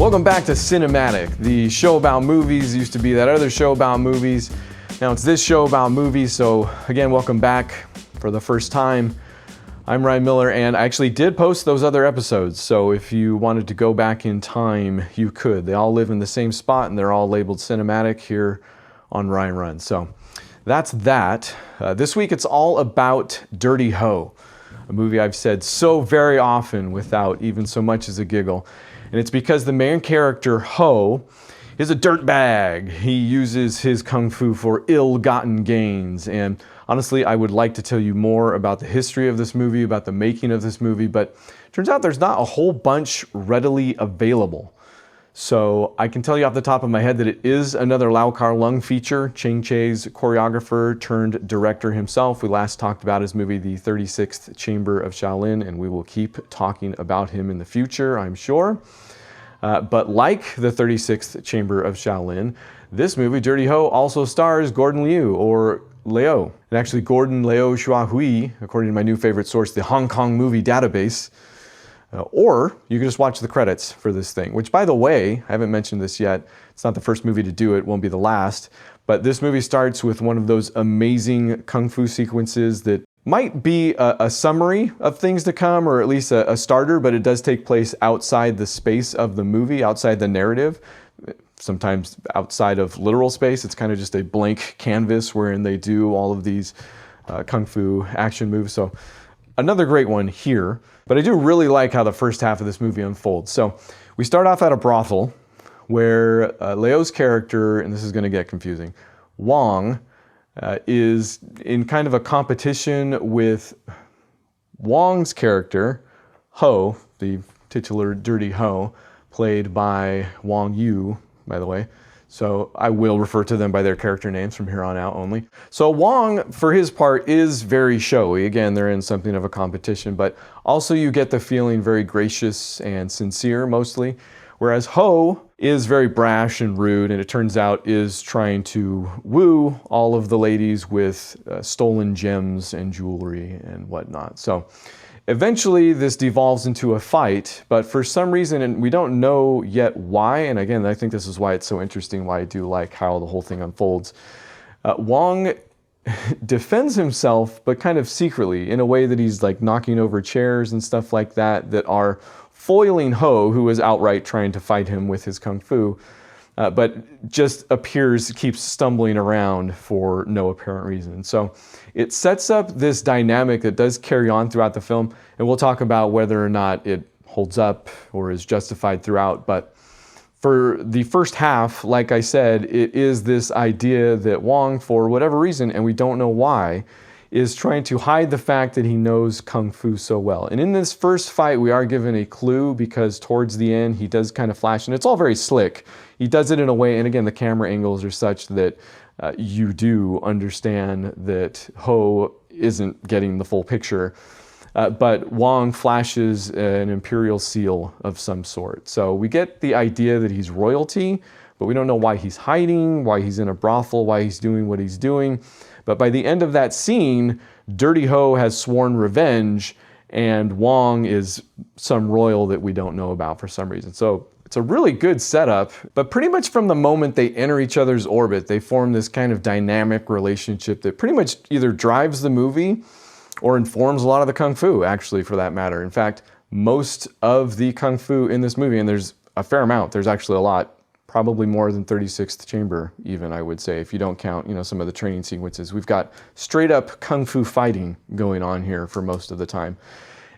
Welcome back to Cinematic, the show about movies. Used to be that other show about movies. Now it's this show about movies. So again, welcome back for the first time. I'm Ryan Miller, and I actually did post those other episodes. So if you wanted to go back in time, you could. They all live in the same spot, and they're all labeled Cinematic here on Ryan Run. So that's that. This week it's all about Dirty Ho, a movie I've said so very often without even so much as a giggle. And it's because the main character, Ho, is a dirtbag. He uses his kung fu for ill-gotten gains. And honestly, I would like to tell you more about the history of this movie, about the making of this movie, but it turns out there's not a whole bunch readily available. So I can tell you off the top of my head that it is another Lau Kar-leung feature. Chang Che's choreographer turned director himself. We last talked about his movie, The 36th Chamber of Shaolin, and we will keep talking about him in the future, I'm sure. But like The 36th Chamber of Shaolin, this movie, Dirty Ho, also stars Gordon Liu, or Leo. And actually, Gordon Leo Shua Hui, according to my new favorite source, the Hong Kong Movie Database. Or you can just watch the credits for this thing, which, by the way, I haven't mentioned this yet. It's not the first movie to do it, won't be the last. But this movie starts with one of those amazing kung fu sequences that might be a summary of things to come, or at least a starter, but it does take place outside the space of the movie, outside the narrative. Sometimes outside of literal space. It's kind of just a blank canvas wherein they do all of these kung fu action moves. So another great one here. But I do really like how the first half of this movie unfolds. So we start off at a brothel where Leo's character, and this is going to get confusing, Wong, is in kind of a competition with Wong's character, Ho, the titular Dirty Ho, played by Wong Yu, by the way. So I will refer to them by their character names from here on out only. So Wong, for his part, is very showy. Again, they're in something of a competition, but also you get the feeling very gracious and sincere mostly. Whereas Ho is very brash and rude, and it turns out is trying to woo all of the ladies with stolen gems and jewelry and whatnot. So eventually this devolves into a fight, but for some reason, and we don't know yet why, and again, I think this is why it's so interesting, why I do like how the whole thing unfolds. Wong defends himself, but kind of secretly, in a way that he's like knocking over chairs and stuff like that, that are foiling Ho, who is outright trying to fight him with his kung fu, but just keeps stumbling around for no apparent reason. So it sets up this dynamic that does carry on throughout the film, and we'll talk about whether or not it holds up or is justified throughout. But for the first half, like I said, it is this idea that Wong, for whatever reason, and we don't know why, is trying to hide the fact that he knows kung fu so well. And in this first fight, we are given a clue, because towards the end, he does kind of flash, and it's all very slick. He does it in a way, and again, the camera angles are such that you do understand that Ho isn't getting the full picture. But Wong flashes an imperial seal of some sort. So we get the idea that he's royalty, but we don't know why he's hiding, why he's in a brothel, why he's doing what he's doing. But by the end of that scene, Dirty Ho has sworn revenge, and Wong is some royal that we don't know about for some reason. So it's a really good setup, but pretty much from the moment they enter each other's orbit, they form this kind of dynamic relationship that pretty much either drives the movie or informs a lot of the kung fu, actually, for that matter. In fact, most of the kung fu in this movie, and there's a fair amount, there's actually a lot, probably more than 36th Chamber, even, I would say, if you don't count, some of the training sequences. We've got straight up kung fu fighting going on here for most of the time.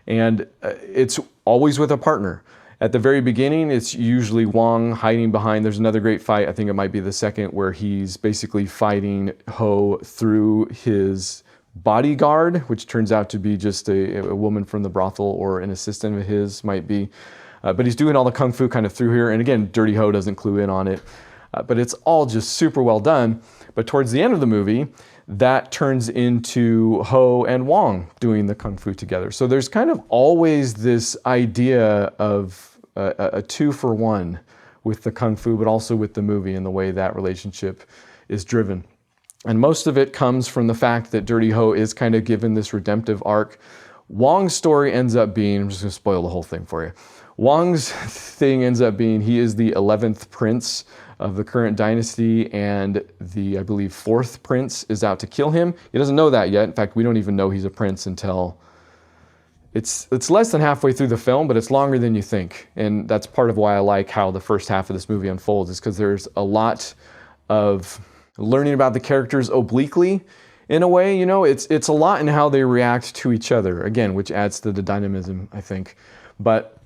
And it's always with a partner. At the very beginning, it's usually Wong hiding behind. There's another great fight, I think it might be the second, where he's basically fighting Ho through his bodyguard, which turns out to be just a woman from the brothel, or an assistant of his, might be. But he's doing all the kung fu kind of through here. And again, Dirty Ho doesn't clue in on it. But it's all just super well done. But towards the end of the movie, that turns into Ho and Wong doing the kung fu together. So there's kind of always this idea of a 2-for-1 with the kung fu, but also with the movie and the way that relationship is driven. And most of it comes from the fact that Dirty Ho is kind of given this redemptive arc. Wong's story ends up being, I'm just going to spoil the whole thing for you. Wong's thing ends up being he is the 11th prince of the current dynasty, and the, I believe, 4th prince is out to kill him. He doesn't know that yet. In fact, we don't even know he's a prince until it's less than halfway through the film, but it's longer than you think. And that's part of why I like how the first half of this movie unfolds, is because there's a lot of learning about the characters obliquely in a way. You know, it's a lot in how they react to each other, again, which adds to the dynamism, I think. But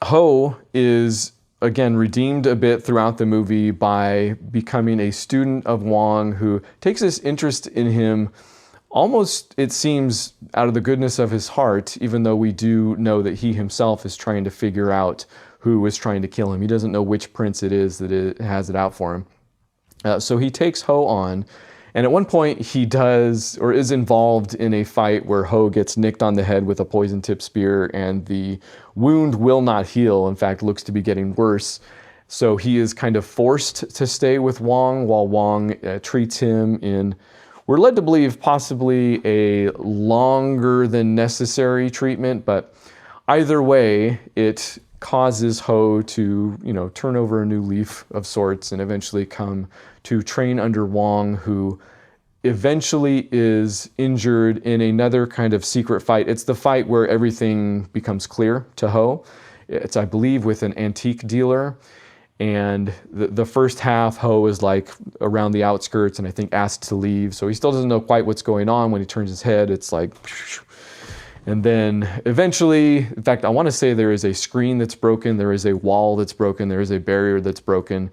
Ho is, again, redeemed a bit throughout the movie by becoming a student of Wong, who takes this interest in him almost, it seems, out of the goodness of his heart, even though we do know that he himself is trying to figure out who is trying to kill him. He doesn't know which prince it is that has it out for him. So he takes Ho on, and at one point he does, or is involved in a fight where Ho gets nicked on the head with a poison-tipped spear, and the wound will not heal. In fact, looks to be getting worse. So he is kind of forced to stay with Wong while Wong treats him in, we're led to believe, possibly a longer than necessary treatment, but either way, it causes Ho to, you know, turn over a new leaf of sorts and eventually come to train under Wong, who eventually is injured in another kind of secret fight. It's the fight where everything becomes clear to Ho. It's, I believe, with an antique dealer. And the first half, Ho is like around the outskirts and I think asked to leave. So he still doesn't know quite what's going on. When he turns his head, it's like, and then eventually, in fact, I want to say there is a screen that's broken, there is a wall that's broken, there is a barrier that's broken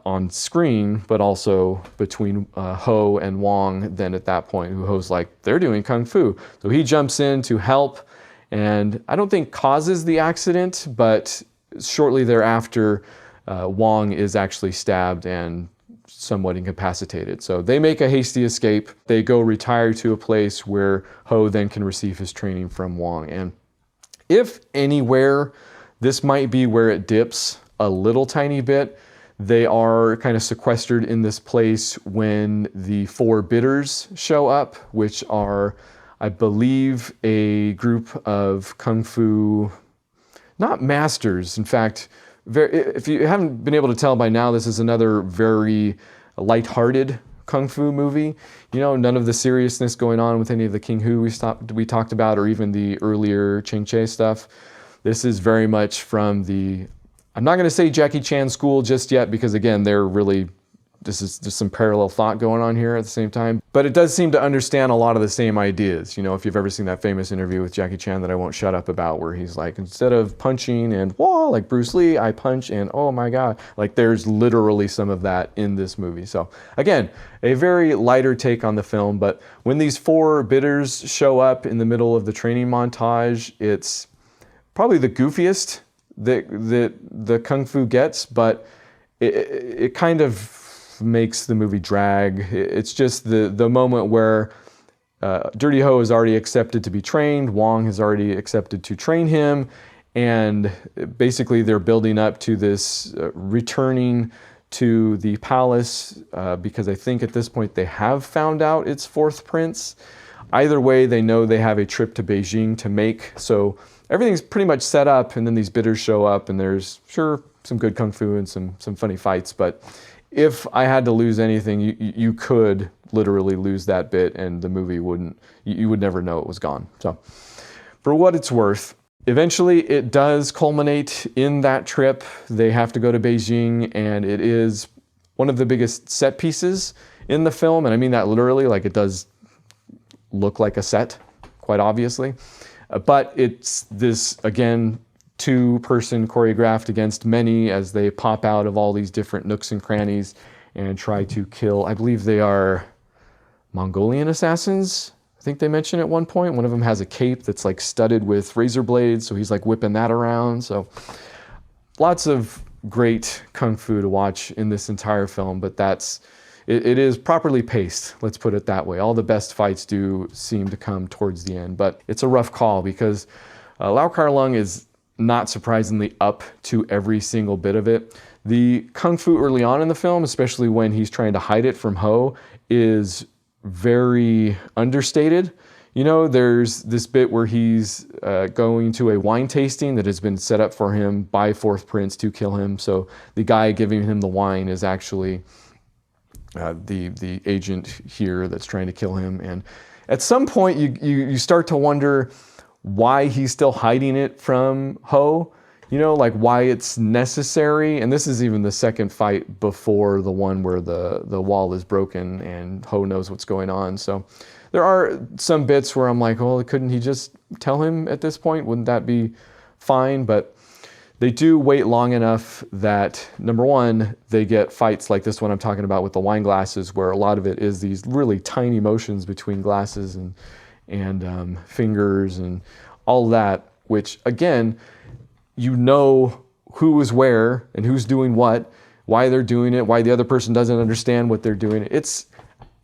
on screen, but also between Ho and Wong. Then at that point, Ho's like, they're doing Kung Fu. So he jumps in to help, and I don't think causes the accident, but shortly thereafter, Wong is actually stabbed and somewhat incapacitated. So they make a hasty escape. They go retire to a place where Ho then can receive his training from Wong. And if anywhere, this might be where it dips a little tiny bit. They are kind of sequestered in this place when the 4 bidders show up, which are, I believe, a group of Kung Fu, not masters, in fact, if you haven't been able to tell by now, this is another very lighthearted Kung Fu movie. You know, none of the seriousness going on with any of the King Hu we talked about, or even the earlier Ching Che stuff. This is very much from the, I'm not going to say Jackie Chan school just yet, because again, they're really, this is just some parallel thought going on here at the same time. But it does seem to understand a lot of the same ideas. You know, if you've ever seen that famous interview with Jackie Chan that I won't shut up about, where he's like, instead of punching and whoa, like Bruce Lee, I punch and oh my God. Like there's literally some of that in this movie. So again, a very lighter take on the film. But when these 4 bidders show up in the middle of the training montage, it's probably the goofiest that the Kung Fu gets, but it kind of makes the movie drag. It's just the moment where Dirty Ho has already accepted to be trained, Wong has already accepted to train him, and basically they're building up to this returning to the palace, because I think at this point they have found out it's 4th prince. Either way, they know they have a trip to Beijing to make, so everything's pretty much set up, and then these bidders show up, and there's, sure, some good Kung Fu and some funny fights, but if I had to lose anything, you could literally lose that bit and the movie wouldn't, you would never know it was gone. So for what it's worth, eventually it does culminate in that trip. They have to go to Beijing, and it is one of the biggest set pieces in the film. And I mean that literally, like it does look like a set, quite obviously. But it's this, again, 2-person choreographed against many as they pop out of all these different nooks and crannies and try to kill, I believe they are Mongolian assassins. I think they mentioned at one point. One of them has a cape that's like studded with razor blades, so he's like whipping that around. So lots of great Kung Fu to watch in this entire film, but it is properly paced, let's put it that way. All the best fights do seem to come towards the end, but it's a rough call because Lau Kar-leung is not surprisingly up to every single bit of it. The Kung Fu early on in the film, especially when he's trying to hide it from Ho, is very understated. You know, there's this bit where he's going to a wine tasting that has been set up for him by Fourth Prince to kill him. So the guy giving him the wine is actually the agent here that's trying to kill him. And at some point, you start to wonder why he's still hiding it from Ho. You know, like why it's necessary. And this is even the second fight before the one where the wall is broken and Ho knows what's going on. So there are some bits where I'm like, well, couldn't he just tell him at this point? Wouldn't that be fine? But they do wait long enough that, number one, they get fights like this one I'm talking about with the wine glasses, where a lot of it is these really tiny motions between glasses and fingers and all that, which again, you know who is where and who's doing what, why they're doing it, why the other person doesn't understand what they're doing. It's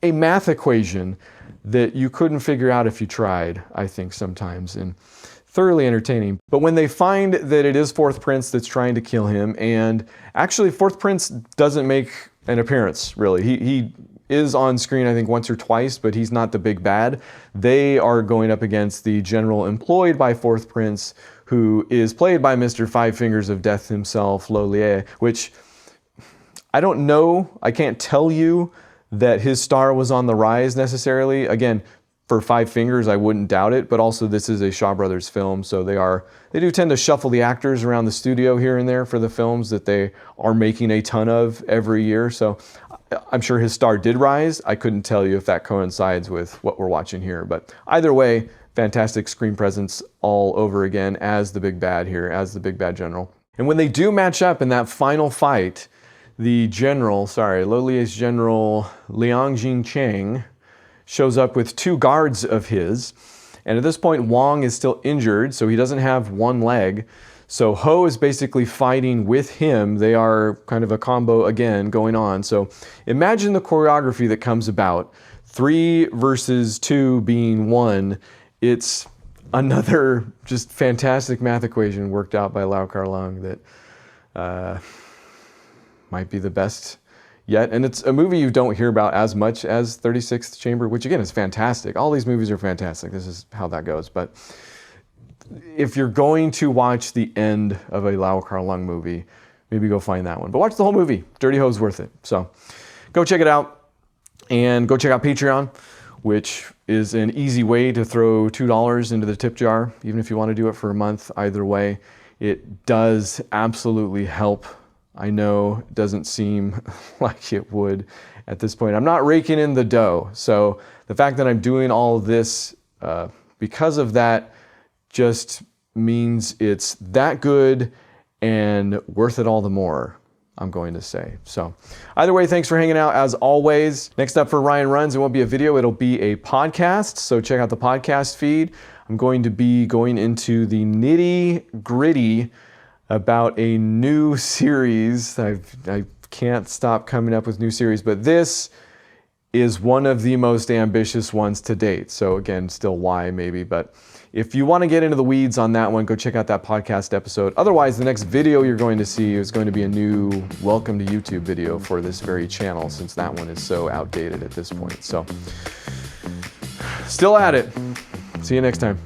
a math equation that you couldn't figure out if you tried, I think sometimes, and thoroughly entertaining. But when they find that it is Fourth Prince that's trying to kill him, and actually Fourth Prince doesn't make an appearance, really. He is on screen, I think, once or twice, but he's not the big bad. They are going up against the general employed by Fourth Prince, who is played by Mr. Five Fingers of Death himself, Lo Lie, which I don't know, I can't tell you that his star was on the rise necessarily. Again, for Five Fingers, I wouldn't doubt it, but also this is a Shaw Brothers film, so they do tend to shuffle the actors around the studio here and there for the films that they are making a ton of every year. So I'm sure his star did rise. I couldn't tell you if that coincides with what we're watching here, but either way, fantastic screen presence all over again as the big bad here, as the big bad general. And when they do match up in that final fight, the general, Lo Lie's general, Liang Jing-cheng, shows up with two guards of his. And at this point, Wong is still injured, so he doesn't have one leg. So Ho is basically fighting with him. They are kind of a combo again going on. So imagine the choreography that comes about. 3 versus 2 being 1. It's another just fantastic math equation worked out by Lau Kar-leung that might be the best yet. And it's a movie you don't hear about as much as 36th Chamber, which again is fantastic. All these movies are fantastic. This is how that goes. But if you're going to watch the end of a Lau Kar-leung movie, maybe go find that one. But watch the whole movie. Dirty Ho's worth it. So go check it out. And go check out Patreon, which is an easy way to throw $2 into the tip jar, even if you want to do it for a month. Either way, it does absolutely help. I know it doesn't seem like it would at this point. I'm not raking in the dough. So the fact that I'm doing all of this because of that just means it's that good and worth it all the more, I'm going to say. So either way, thanks for hanging out as always. Next up for Ryan Runs, it won't be a video, it'll be a podcast. So check out the podcast feed. I'm going to be going into the nitty gritty about a new series. I can't stop coming up with new series, but this is one of the most ambitious ones to date. So again, still why maybe, but if you want to get into the weeds on that one, go check out that podcast episode. Otherwise, the next video you're going to see is going to be a new welcome to YouTube video for this very channel, since that one is so outdated at this point. So still at it. See you next time.